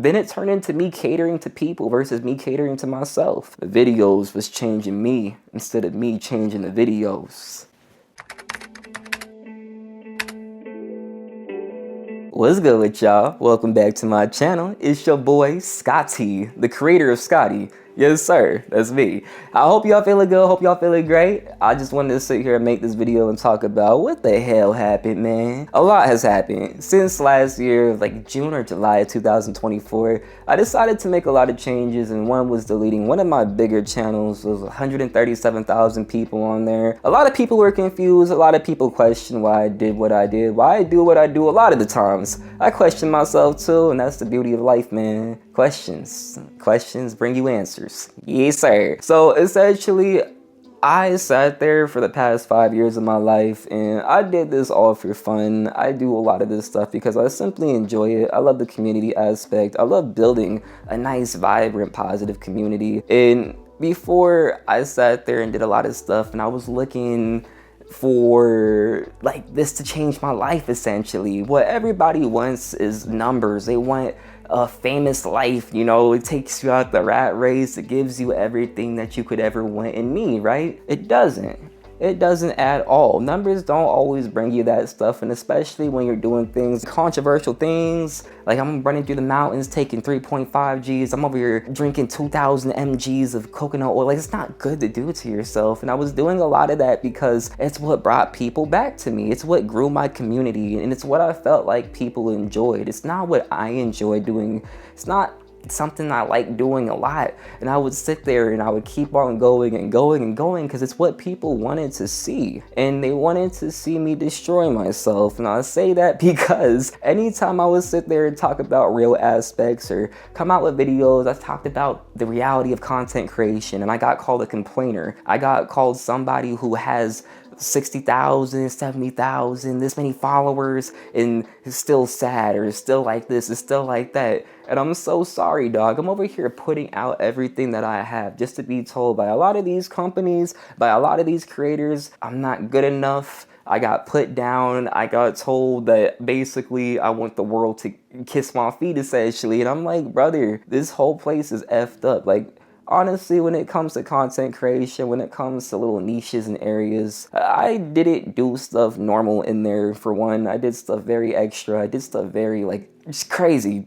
Then it turned into me catering to people versus me catering to myself. The videos was changing me instead of me changing the videos. What's good with y'all? Welcome back to my channel. It's your boy, Scotty, the creator of Scotty. Yes, sir. That's me. I hope y'all feeling good. Hope y'all feeling great. I just wanted to sit here and make this video and talk about what the hell happened, man. A lot has happened. Since last year, like June or July of 2024, I decided to make a lot of changes, and one was deleting one of my bigger channels. There was 137,000 people on there. A lot of people were confused. A lot of people questioned why I did what I did, why I do what I do. A lot of the times, I question myself too, and that's the beauty of life, man. Questions bring you answers. Yes, sir. So essentially, I sat there for the past 5 years of my life, and I did this all for fun. I do a lot of this stuff because I simply enjoy it. I love the community aspect. I love building a nice, vibrant, positive community. And before, I sat there and did a lot of stuff, and I was looking for like this to change my life. Essentially, what everybody wants is numbers. They want a famous life, you know, it takes you out the rat race, it gives you everything that you could ever want in me, right? It doesn't at all. Numbers don't always bring you that stuff, and especially when you're doing things, controversial things, like I'm running through the mountains taking 3.5 G's, I'm over here drinking 2,000 mg's of coconut oil. Like, it's not good to do to yourself. And I was doing a lot of that because it's what brought people back to me. It's what grew my community, and it's what I felt like people enjoyed. It's not what I enjoy doing. It's not something I like doing a lot, and I would sit there and I would keep on going and going and going because it's what people wanted to see, and they wanted to see me destroy myself. And I say that because anytime I would sit there and talk about real aspects or come out with videos, I talked about the reality of content creation, and I got called a complainer. I got called somebody who has 60,000, 70,000, this many followers, and is still sad, or is still like this, is still like that. And I'm so sorry, dog. I'm over here putting out everything that I have just to be told by a lot of these companies, by a lot of these creators, I'm not good enough. I got put down. I got told that basically I want the world to kiss my feet, essentially. And I'm like, brother, this whole place is effed up. Like, honestly, when it comes to content creation, when it comes to little niches and areas, I didn't do stuff normal in there. For one, I did stuff very extra. I did stuff very, like, just crazy.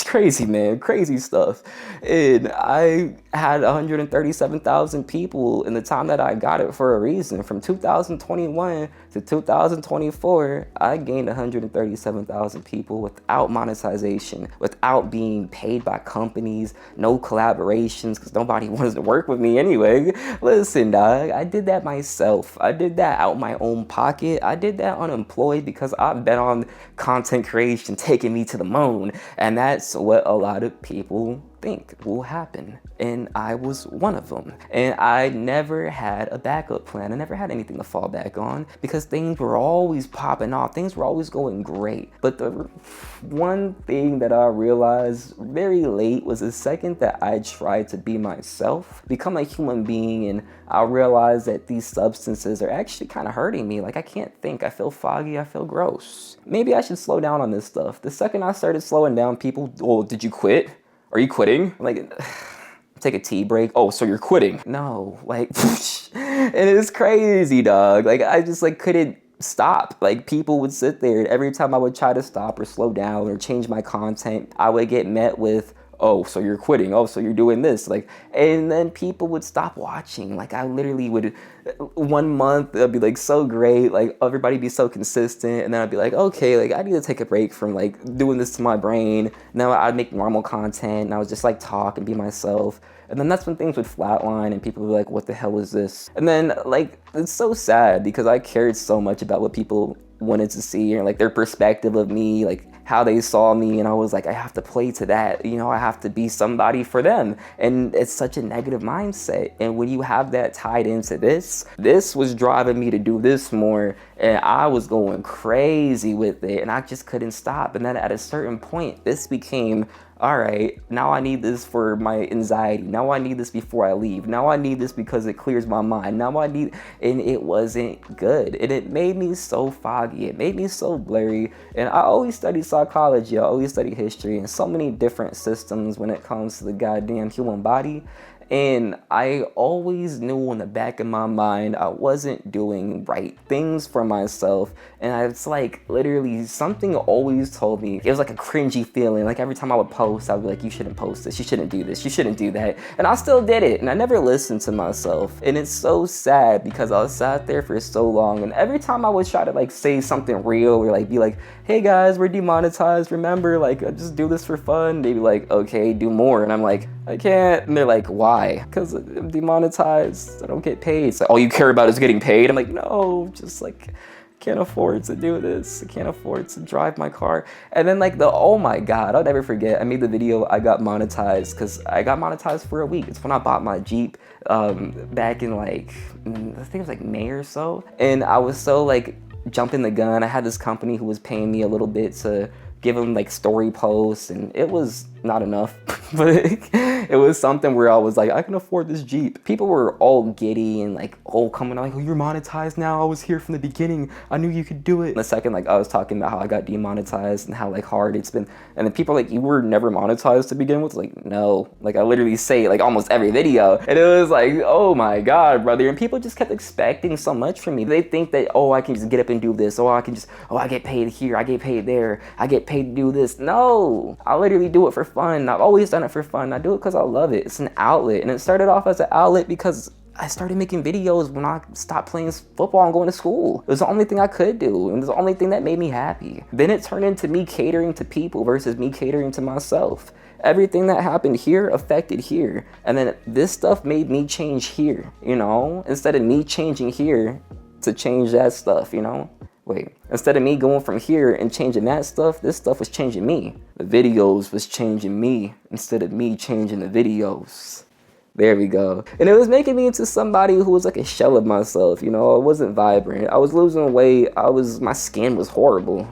Crazy, man. Crazy stuff. And I had 137,000 people in the time that I got it for a reason. From 2021 to 2024, I gained 137,000 people without monetization, without being paid by companies, no collaborations, because nobody wants to work with me anyway. Listen, dog, I did that myself. I did that out my own pocket. I did that unemployed because I bet on content creation taking me to the moon. And that's what a lot of people think will happen, and I was one of them. And I never had a backup plan. I never had anything to fall back on because things were always popping off. Things were always going great. But the one thing that I realized very late was the second that I tried to be myself, become a human being, and I realized that these substances are actually kind of hurting me. Like, I can't think. I feel foggy. I feel gross. Maybe I should slow down on this stuff. The second I started slowing down, people, oh, did you quit? Are you quitting? Like, take a tea break. Oh, so you're quitting? No, like, and it's crazy, dog. Like, I just like couldn't stop. Like, people would sit there, and every time I would try to stop or slow down or change my content, I would get met with, oh, so you're quitting. Oh, so you're doing this. Like, and then people would stop watching. Like, I literally would, 1 month, it'd be like so great. Like, everybody be so consistent. And then I'd be like, okay, like, I need to take a break from like doing this to my brain. Now I'd make normal content, and I would just like talk and be myself. And then that's when things would flatline and people would be like, what the hell is this? And then, like, it's so sad because I cared so much about what people wanted to see, or like their perspective of me, like how they saw me, and I was like, I have to play to that, you know, I have to be somebody for them. And it's such a negative mindset. And when you have that tied into this was driving me to do this more, and I was going crazy with it, and I just couldn't stop. And then at a certain point, this became all right, now I need this for my anxiety. Now I need this before I leave. Now I need this because it clears my mind. Now I need, and it wasn't good. And it made me so foggy. It made me so blurry. And I always studied psychology. I always studied history and so many different systems when it comes to the goddamn human body. And I always knew in the back of my mind I wasn't doing right things for myself. And it's like literally something always told me, it was like a cringy feeling. Like every time I would post, I'd be like, you shouldn't post this, you shouldn't do this, you shouldn't do that. And I still did it, and I never listened to myself. And it's so sad because I was sat there for so long, and every time I would try to like say something real or like be like, hey guys, we're demonetized, remember, like just do this for fun, they'd be like, okay, do more. And I'm like, I can't. And they're like, why? Because I'm demonetized, I don't get paid. It's like, all you care about is getting paid. I'm like, no, just like, can't afford to do this. I can't afford to drive my car. And then like oh my God, I'll never forget. I made the video, I got monetized, because I got monetized for a week. It's when I bought my Jeep back in like, I think it was like May or so. And I was so like jumping the gun. I had this company who was paying me a little bit to give them like story posts, and it was not enough, but it was something where I was like, I can afford this Jeep. People were all giddy and like, oh, coming out like, oh, you're monetized now. I was here from the beginning. I knew you could do it. In a second, like I was talking about how I got demonetized and how like hard it's been. And then people are like, you were never monetized to begin with? Like, no, like I literally say like almost every video. And it was like, oh my God, brother. And people just kept expecting so much from me. They think that, oh, I can just get up and do this. Oh, I can just, oh, I get paid here. I get paid there. I get paid to do this. No, I literally do it for fun. I've always done it for fun. I do it because I love it. It's an outlet. And it started off as an outlet because I started making videos when I stopped playing football and going to school. It was the only thing I could do. And it was the only thing that made me happy. Then it turned into me catering to people versus me catering to myself. Everything that happened here affected here. And then this stuff made me change here, you know? Instead of me changing here to change that stuff, you know? Wait, instead of me going from here and changing that stuff, this stuff was changing me. The videos was changing me instead of me changing the videos. There we go. And it was making me into somebody who was like a shell of myself, you know? I wasn't vibrant. I was losing weight. My skin was horrible.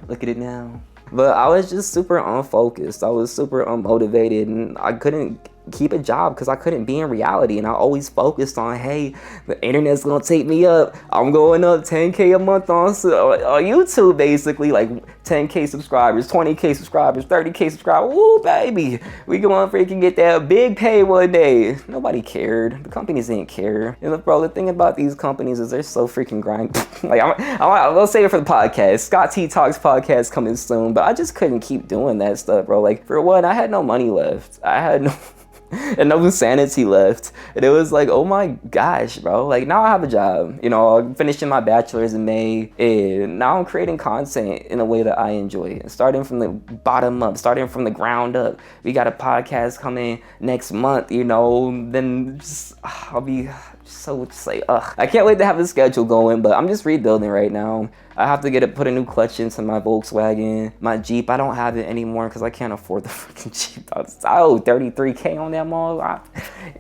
Look at it now. But I was just super unfocused. I was super unmotivated, and I couldn't keep a job because I couldn't be in reality. And I always focused on, hey, the internet's gonna take me up. I'm going up 10K a month on YouTube, basically, like 10K subscribers, 20K subscribers, 30K subscribers. Woo, baby, we gonna freaking get that big pay one day. Nobody cared. The companies didn't care. And bro, the thing about these companies is they're so freaking grind. Like I'll save it for the podcast. Scott T Talks podcast coming soon. But I just couldn't keep doing that stuff, bro. Like for one, I had no money left. I had no and no sanity left. And it was like, oh my gosh, bro. Like now I have a job, you know, I'm finishing my bachelor's in May, and now I'm creating content in a way that I enjoy. Starting from the bottom up, starting from the ground up. We got a podcast coming next month, you know, then just, I'll be so just like, I can't wait to have the schedule going, but I'm just rebuilding right now. I have to put a new clutch into my Volkswagen. My Jeep, I don't have it anymore because I can't afford the freaking Jeep. I owe $33K on that mall.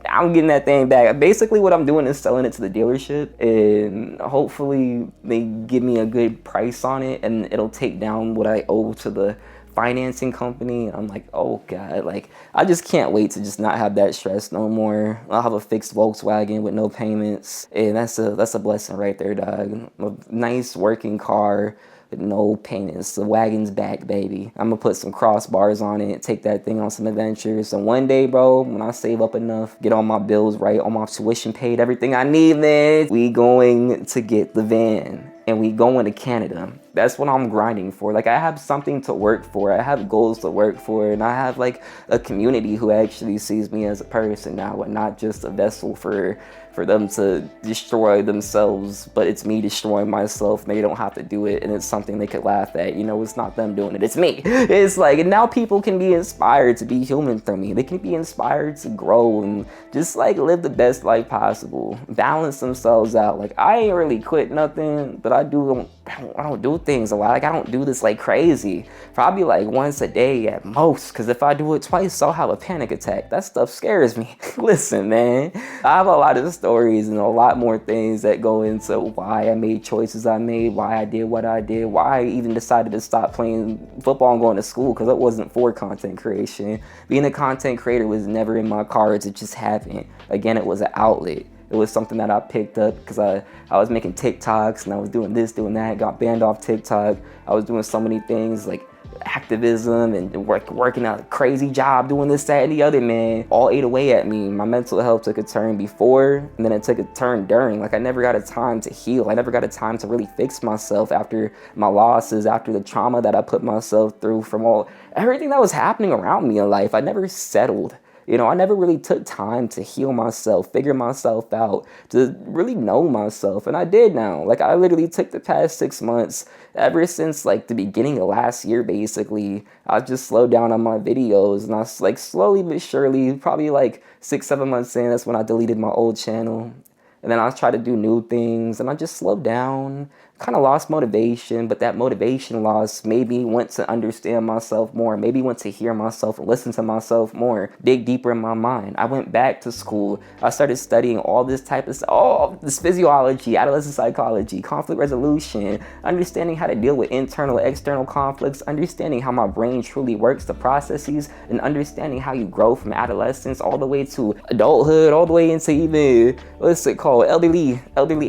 I'm getting that thing back. Basically what I'm doing is selling it to the dealership, and hopefully they give me a good price on it, and it'll take down what I owe to the financing company. I'm like, oh God, like I just can't wait to just not have that stress no more. I'll have a fixed Volkswagen with no payments, and that's a blessing right there, dog. A nice working car with no payments. The wagon's back, baby. I'm gonna put some crossbars on it, take that thing on some adventures. And one day, bro, when I save up enough, get all my bills right, all my tuition paid, everything I need, man, we going to get the van. And we going to Canada. That's what I'm grinding for. Like I have something to work for. I have goals to work for, and I have like a community who actually sees me as a person now, and not just a vessel for them to destroy themselves, but it's me destroying myself. They don't have to do it, and it's something they could laugh at. You know, it's not them doing it, it's me. It's like, and now people can be inspired to be human through me. They can be inspired to grow and just like live the best life possible, balance themselves out. Like I ain't really quit nothing, but I do I don't do things a lot. Like, I don't do this like crazy. Probably like once a day at most. Because if I do it twice, I'll have a panic attack. That stuff scares me. Listen, man, I have a lot of stories and a lot more things that go into why I made choices I made, why I did what I did, why I even decided to stop playing football and going to school, because it wasn't for content creation. Being a content creator was never in my cards. It just happened. Again, it was an outlet. It was something that I picked up because I was making TikToks and I was doing this, doing that, got banned off TikTok. I was doing so many things like activism and working a crazy job, doing this, that, and the other, man. All ate away at me. My mental health took a turn before, and then it took a turn during. Like, I never got a time to heal. I never got a time to really fix myself after my losses, after the trauma that I put myself through from everything that was happening around me in life. I never settled. You know, I never really took time to heal myself, figure myself out, to really know myself. And I did now. Like, I literally took the past 6 months, ever since like the beginning of last year, basically. I just slowed down on my videos, and I like slowly but surely, probably like 6-7 months in, that's when I deleted my old channel. And then I tried to do new things, and I just slowed down, kind of lost motivation, but that motivation loss made me want to understand myself more, maybe want to hear myself and listen to myself more, dig deeper in my mind. I went back to school. I started studying all this type of stuff, all this physiology, adolescent psychology, conflict resolution, understanding how to deal with internal and external conflicts, understanding how my brain truly works, the processes, and understanding how you grow from adolescence all the way to adulthood, all the way into even, what's it called, elderly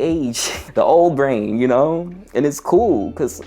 age, the old brain, you know? And it's cool because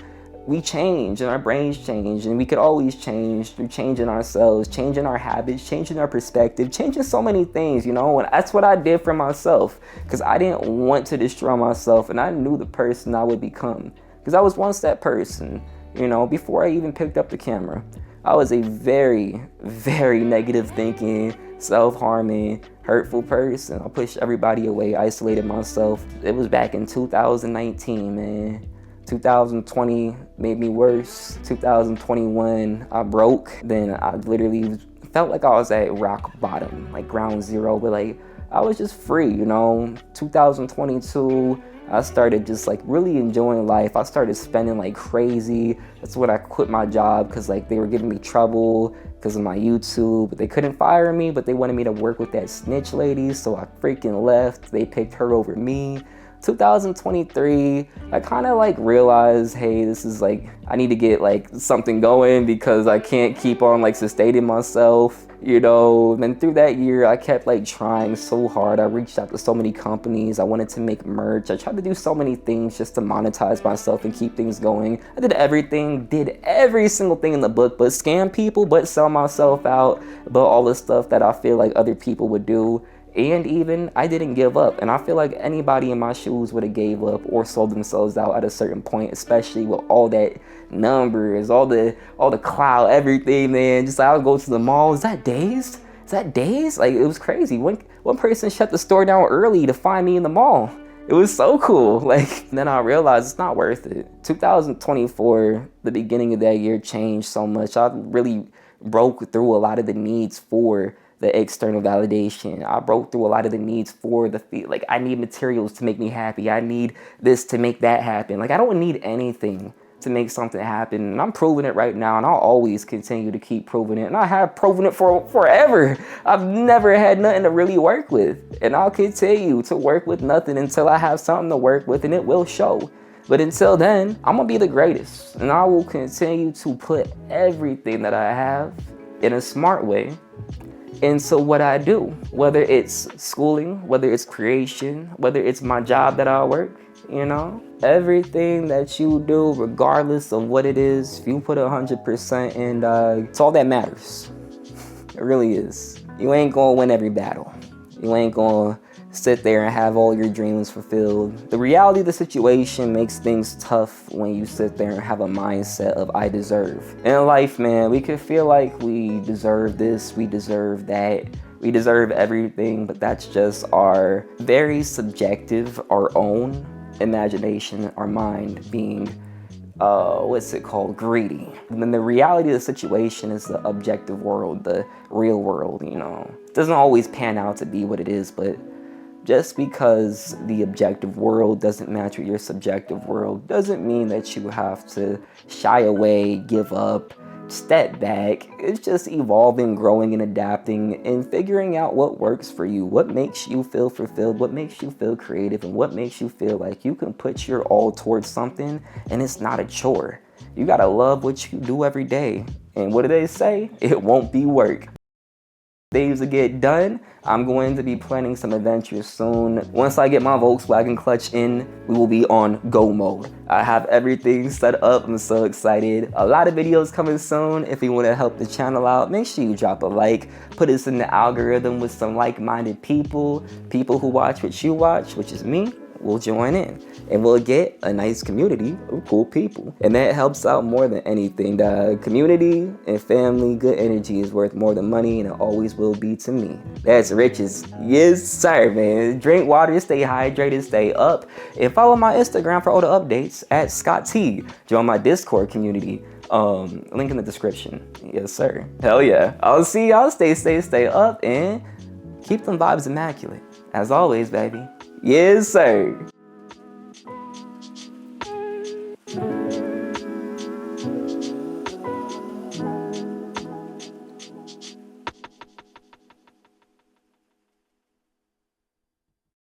we change and our brains change, and we could always change through changing ourselves, changing our habits, changing our perspective, changing so many things, you know. And that's what I did for myself, because I didn't want to destroy myself, and I knew the person I would become, because I was once that person, you know. Before I even picked up the camera, I was a very, very negative thinking, self-harming, hurtful person. I pushed everybody away, isolated myself. It was back in 2019, man. 2020 made me worse. 2021, I broke. Then I literally felt like I was at rock bottom, like ground zero, but like I was just free, you know. 2022, I started just like really enjoying life. I started spending like crazy. That's when I quit my job, because like they were giving me trouble because of my YouTube. They couldn't fire me, but they wanted me to work with that snitch lady, so I freaking left. They picked her over me. 2023, I kind of like realized, hey, this is like, I need to get like something going, because I can't keep on like sustaining myself, you know. And through that year, I kept like trying so hard. I reached out to so many companies. I wanted to make merch. I tried to do so many things just to monetize myself and keep things going. I did everything, did every single thing in the book, but scam people, but sell myself out, but all the stuff that I feel like other people would do. And even I didn't give up, and I feel like anybody in my shoes would have gave up or sold themselves out at a certain point, especially with all that numbers, all the clout, everything, man. Just like, I would go to the mall. Is that Dazed? Is that Dazed? Like, it was crazy. One person shut the store down early to find me in the mall. It was so cool. Like, then I realized it's not worth it. 2024, the beginning of that year, changed so much. I really broke through a lot of the needs for the external validation. I broke through a lot of the needs for like, I need materials to make me happy. I need this to make that happen. Like, I don't need anything to make something happen. And I'm proving it right now, and I'll always continue to keep proving it. And I have proven it for forever. I've never had nothing to really work with. And I'll continue to work with nothing until I have something to work with, and it will show. But until then, I'm gonna be the greatest. And I will continue to put everything that I have in a smart way into what I do, whether it's schooling, whether it's creation, whether it's my job that I work, you know. Everything that you do, regardless of what it is, if you put 100% in, it's all that matters. It really is. You ain't gonna win every battle. You ain't gonna sit there and have all your dreams fulfilled. The reality of the situation makes things tough when you sit there and have a mindset of I deserve. In life, man, we could feel like we deserve this, we deserve that, we deserve everything, but that's just our very subjective, our own imagination, our mind being greedy. And then the reality of the situation is the objective world, the real world, you know. It doesn't always pan out to be what it is, but Just because the objective world doesn't match with your subjective world doesn't mean that you have to shy away, give up, step back. It's just evolving, growing, and adapting and figuring out what works for you, what makes you feel fulfilled, what makes you feel creative, and what makes you feel like you can put your all towards something and it's not a chore. You gotta love what you do every day. And what do they say? It won't be work. Things to get done. I'm going to be planning some adventures soon. Once I get my Volkswagen clutch in, we will be on go mode. I have everything set up. I'm so excited. A lot of videos coming soon. If you want to help the channel out, make sure you drop a like. Put us in the algorithm with some like-minded people who watch what you watch, which is me. We'll join in and we'll get a nice community of cool people. And that helps out more than anything. The community and family, good energy is worth more than money, and it always will be to me. That's riches. Yes, sir, man. Drink water, stay hydrated, stay up. And follow my Instagram for all the updates at Scott T. Join my Discord community. Link in the description. Yes, sir. Hell yeah. I'll see y'all. Stay up and keep them vibes immaculate. As always, baby. Yes, sir.